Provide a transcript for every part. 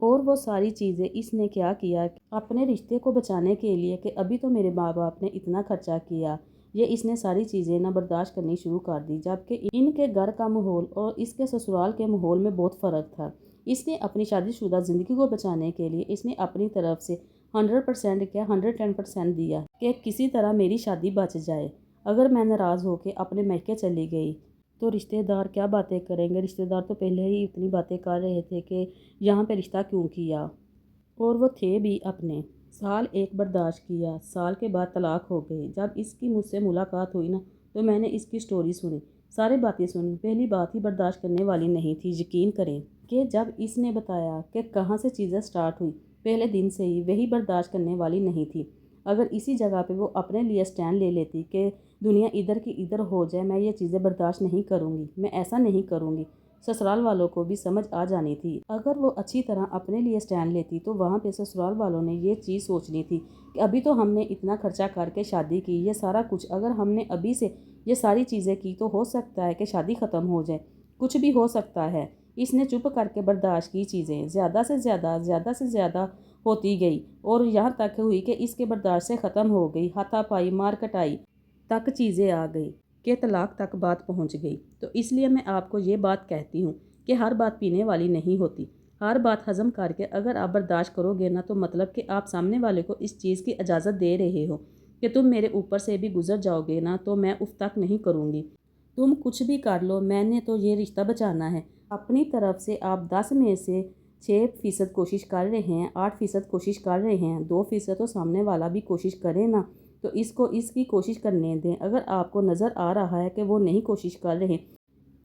اور وہ ساری چیزیں اس نے کیا کیا اپنے رشتے کو بچانے کے لیے کہ ابھی تو میرے ماں باپ نے اتنا خرچہ کیا، یہ اس نے ساری چیزیں نہ برداشت کرنی شروع کر دی، جبکہ ان کے گھر کا ماحول اور اس کے سسرال کے ماحول میں بہت فرق تھا۔ اس نے اپنی شادی شدہ زندگی کو بچانے کے لیے اس نے اپنی طرف سے 100% کیا 110% دیا کہ کسی طرح میری شادی بچ جائے۔ اگر میں ناراض ہو کے اپنے میکے چلی گئی تو رشتہ دار کیا باتیں کریں گے؟ رشتہ دار تو پہلے ہی اتنی باتیں کر رہے تھے کہ یہاں پہ رشتہ کیوں کیا، اور وہ تھے بھی اپنے۔ سال ایک برداشت کیا، سال کے بعد طلاق ہو گئی۔ جب اس کی مجھ سے ملاقات ہوئی نا تو میں نے اس کی سٹوری سنی، سارے باتیں سنی، پہلی بات ہی برداشت کرنے والی نہیں تھی۔ یقین کریں کہ جب اس نے بتایا کہ کہاں سے چیزیں سٹارٹ ہوئی، پہلے دن سے ہی وہی برداشت کرنے والی نہیں تھی۔ اگر اسی جگہ پہ وہ اپنے لیے سٹینڈ لے لیتی کہ دنیا ادھر کی ادھر ہو جائے، میں یہ چیزیں برداشت نہیں کروں گی، میں ایسا نہیں کروں گی، سسرال والوں کو بھی سمجھ آ جانی تھی۔ اگر وہ اچھی طرح اپنے لیے سٹینڈ لیتی تو وہاں پہ سسرال والوں نے یہ چیز سوچنی تھی کہ ابھی تو ہم نے اتنا خرچہ کر کے شادی کی، یہ سارا کچھ اگر ہم نے ابھی سے یہ ساری چیزیں کی تو ہو سکتا ہے کہ شادی ختم ہو جائے، کچھ بھی ہو سکتا ہے۔ اس نے چپ کر کے برداشت کی، چیزیں زیادہ سے زیادہ ہوتی گئی اور یہاں تک ہوئی کہ اس کے برداشت سے ختم ہو گئی، ہاتھا پائی مار کٹائی تک چیزیں آ گئی کہ طلاق تک بات پہنچ گئی۔ تو اس لیے میں آپ کو یہ بات کہتی ہوں کہ ہر بات پینے والی نہیں ہوتی، ہر بات ہضم کر کے اگر آپ برداشت کرو گے نا تو مطلب کہ آپ سامنے والے کو اس چیز کی اجازت دے رہے ہو کہ تم میرے اوپر سے بھی گزر جاؤ گے نا تو میں اف تک نہیں کروں گی، تم کچھ بھی کر لو، میں نے تو یہ رشتہ بچانا ہے۔ اپنی طرف سے آپ 10 میں سے 6% کوشش کر رہے ہیں، 8% کوشش کر رہے ہیں، 2% تو سامنے والا بھی کوشش کرے نا تو اس کو اس کی کوشش کرنے دیں۔ اگر آپ کو نظر آ رہا ہے کہ وہ نہیں کوشش کر رہے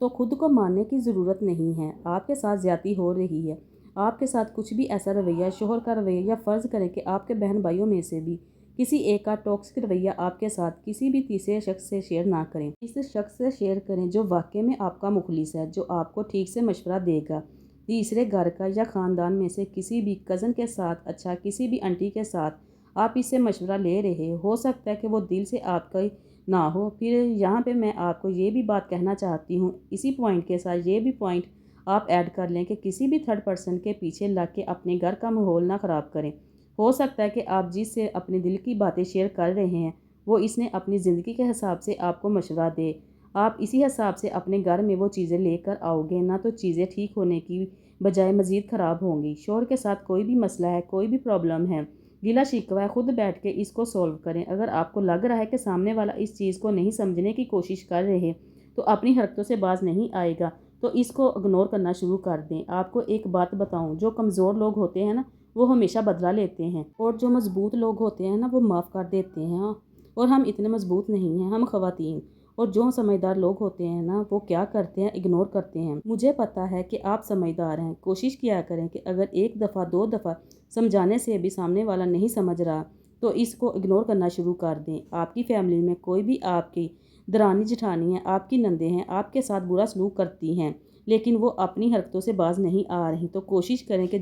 تو خود کو ماننے کی ضرورت نہیں ہے، آپ کے ساتھ زیادتی ہو رہی ہے، آپ کے ساتھ کچھ بھی ایسا رویہ، شوہر کا رویہ، یا فرض کریں کہ آپ کے بہن بھائیوں میں سے بھی کسی ایک کا ٹاکسک رویہ آپ کے ساتھ کسی بھی تیسرے شخص سے شیئر نہ کریں، اس شخص سے شیئر کریں جو واقعے میں آپ کا مخلص ہے، جو آپ کو ٹھیک سے مشورہ دے گا۔ تیسرے گھر کا یا خاندان میں سے کسی بھی کزن کے ساتھ، اچھا کسی بھی آنٹی کے ساتھ آپ اس سے مشورہ لے رہے ہو سکتا ہے کہ وہ دل سے آپ کا نہ ہو۔ پھر یہاں پہ میں آپ کو یہ بھی بات کہنا چاہتی ہوں، اسی پوائنٹ کے ساتھ یہ بھی پوائنٹ آپ ایڈ کر لیں کہ کسی بھی تھرڈ پرسن کے پیچھے لگ کے اپنے گھر کا ماحول نہ خراب کریں۔ ہو سکتا ہے کہ آپ جس سے اپنے دل کی باتیں شیئر کر رہے ہیں وہ اس نے اپنی زندگی کے حساب سے آپ کو مشورہ دے، آپ اسی حساب سے اپنے گھر میں وہ چیزیں لے کر آؤ گے نا تو چیزیں ٹھیک ہونے کی بجائے مزید خراب ہوں گی۔ شوہر کے ساتھ کوئی بھی مسئلہ ہے، کوئی بھی پرابلم ہے، گلا شکوہ ہے، خود بیٹھ کے اس کو سولو کریں۔ اگر آپ کو لگ رہا ہے کہ سامنے والا اس چیز کو نہیں سمجھنے کی کوشش کر رہے تو اپنی حرکتوں سے باز نہیں آئے گا تو اس کو اگنور کرنا شروع کر دیں۔ آپ کو ایک بات بتاؤں، جو کمزور لوگ ہوتے ہیں نا وہ ہمیشہ بدلہ لیتے ہیں، اور جو مضبوط لوگ ہوتے ہیں نا وہ معاف کر دیتے ہیں، اور ہم اتنے مضبوط نہیں ہیں ہم خواتین، اور جو سمجھدار لوگ ہوتے ہیں نا وہ کیا کرتے ہیں، اگنور کرتے ہیں۔ مجھے پتا ہے کہ آپ سمجھدار ہیں، کوشش کیا کریں کہ اگر 1 دفعہ 2 دفعہ سمجھانے سے بھی سامنے والا نہیں سمجھ رہا تو اس کو اگنور کرنا شروع کر دیں۔ آپ کی فیملی میں کوئی بھی آپ کی درانی جٹھانی ہے، آپ کی نندیں ہیں، آپ کے ساتھ برا سلوک کرتی ہیں لیکن وہ اپنی حرکتوں سے باز نہیں آ رہی تو کوشش کریں کہ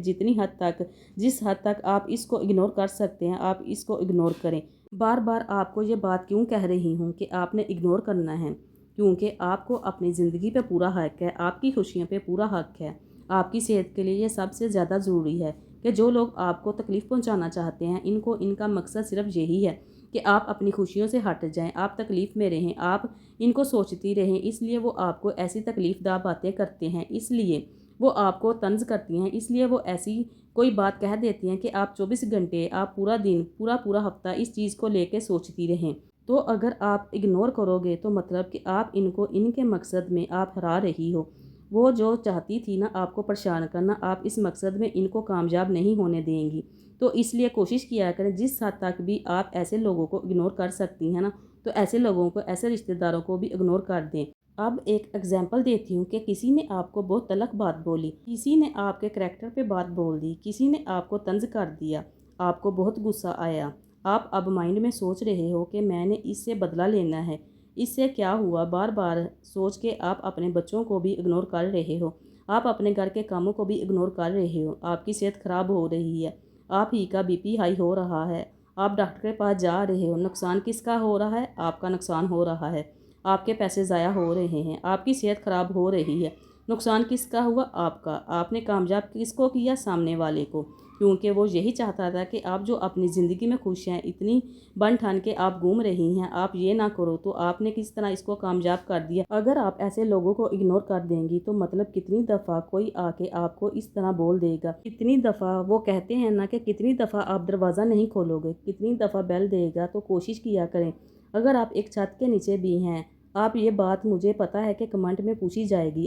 جس حد تک آپ اس کو اگنور کر سکتے ہیں آپ اس کو اگنور کریں۔ بار بار آپ کو یہ بات کیوں کہہ رہی ہوں کہ آپ نے اگنور کرنا ہے؟ کیونکہ آپ کو اپنی زندگی پہ پورا حق ہے، آپ کی خوشیوں پہ پورا حق ہے، آپ کی صحت کے لیے یہ سب سے زیادہ ضروری ہے کہ جو لوگ آپ کو تکلیف پہنچانا چاہتے ہیں ان کا مقصد صرف یہی ہے کہ آپ اپنی خوشیوں سے ہٹ جائیں، آپ تکلیف میں رہیں، آپ ان کو سوچتی رہیں، اس لیے وہ آپ کو ایسی تکلیف دہ باتیں کرتے ہیں، اس لیے وہ آپ کو طنز کرتی ہیں، اس لیے وہ ایسی کوئی بات کہہ دیتی ہیں کہ آپ 24 گھنٹے، آپ پورا دن، پورا ہفتہ اس چیز کو لے کے سوچتی رہیں۔ تو اگر آپ اگنور کرو گے تو مطلب کہ آپ ان کو ان کے مقصد میں آپ ہرا رہی ہو، وہ جو چاہتی تھی نا آپ کو پریشان کرنا، آپ اس مقصد میں ان کو کامیاب نہیں ہونے دیں گی۔ تو اس لیے کوشش کیا کریں جس حد تک بھی آپ ایسے لوگوں کو اگنور کر سکتی ہیں نا تو ایسے لوگوں کو، ایسے رشتہ داروں کو بھی اگنور کر دیں۔ اب ایک ایگزامپل دیتی ہوں کہ کسی نے آپ کو بہت تلخ بات بولی، کسی نے آپ کے کریکٹر پہ بات بول دی، کسی نے آپ کو طنز کر دیا، آپ کو بہت غصہ آیا، آپ اب مائنڈ میں سوچ رہے ہو کہ میں نے اس سے بدلہ لینا ہے، اس سے کیا ہوا، بار بار سوچ کے آپ اپنے بچوں کو بھی اگنور کر رہے ہو، آپ اپنے گھر کے کاموں کو بھی اگنور کر رہے ہو، آپ کی صحت خراب ہو رہی ہے، آپ ہی کا BP ہائی ہو رہا ہے، آپ ڈاکٹر کے پاس جا رہے ہو، نقصان کس کا ہو رہا ہے؟ آپ کا نقصان ہو رہا ہے، آپ کے پیسے ضائع ہو رہے ہیں، آپ کی صحت خراب ہو رہی ہے، نقصان کس کا ہوا؟ آپ کا۔ آپ نے کامیاب کس کو کیا؟ سامنے والے کو، کیونکہ وہ یہی چاہتا تھا کہ آپ جو اپنی زندگی میں خوش ہیں، اتنی بن ٹھان کے آپ گھوم رہی ہیں، آپ یہ نہ کرو، تو آپ نے کس طرح اس کو کامیاب کر دیا۔ اگر آپ ایسے لوگوں کو اگنور کر دیں گی تو مطلب کتنی دفعہ کوئی آ کے آپ کو اس طرح بول دے گا، کتنی دفعہ وہ کہتے ہیں نا کہ کتنی دفعہ آپ دروازہ نہیں کھولو گے، کتنی دفعہ بیل دے گا، تو کوشش کیا کریں۔ اگر آپ ایک چھت کے نیچے بھی ہیں، آپ یہ بات مجھے پتا ہے کہ کمنٹ میں پوچھی جائے گی،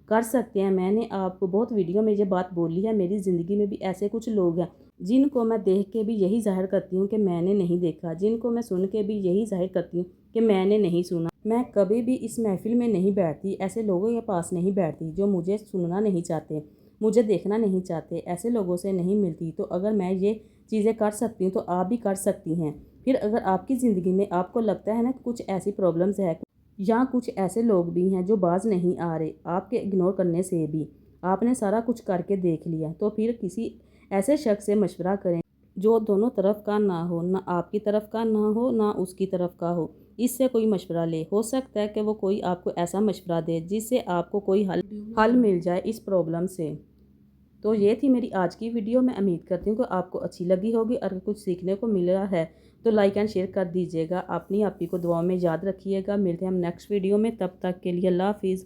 کر سکتے ہیں، میں نے آپ کو بہت ویڈیو میں یہ بات بولی ہے، میری زندگی میں بھی ایسے کچھ لوگ ہیں جن کو میں دیکھ کے بھی یہی ظاہر کرتی ہوں کہ میں نے نہیں دیکھا، جن کو میں سن کے بھی یہی ظاہر کرتی ہوں کہ میں نے نہیں سنا۔ میں کبھی بھی اس محفل میں نہیں بیٹھتی، ایسے لوگوں کے پاس نہیں بیٹھتی جو مجھے سننا نہیں چاہتے، مجھے دیکھنا نہیں چاہتے، ایسے لوگوں سے نہیں ملتی۔ تو اگر میں یہ چیزیں کر سکتی ہوں تو آپ بھی کر سکتی ہیں۔ پھر اگر آپ کی زندگی میں آپ کو لگتا ہے نا کہ کچھ ایسی پرابلمز ہے یا کچھ ایسے لوگ بھی ہیں جو باز نہیں آ رہے آپ کے اگنور کرنے سے بھی، آپ نے سارا کچھ کر کے دیکھ لیا، تو پھر کسی ایسے شخص سے مشورہ کریں جو دونوں طرف کا نہ ہو، نہ آپ کی طرف کا نہ ہو نہ اس کی طرف کا ہو۔ اس سے کوئی مشورہ لے، ہو سکتا ہے کہ وہ کوئی آپ کو ایسا مشورہ دے جس سے آپ کو کوئی حل مل جائے اس پرابلم سے۔ تو یہ تھی میری آج کی ویڈیو، میں امید کرتی ہوں کہ آپ کو اچھی لگی ہوگی، اور کچھ سیکھنے کو ملا ہے تو لائک اینڈ شیئر کر دیجیے گا۔ اپنی آپ ہی کو دعاؤں میں یاد رکھیے گا۔ ملتے ہیں ہم نیکسٹ ویڈیو میں، تب تک کے لیے اللہ حافظ۔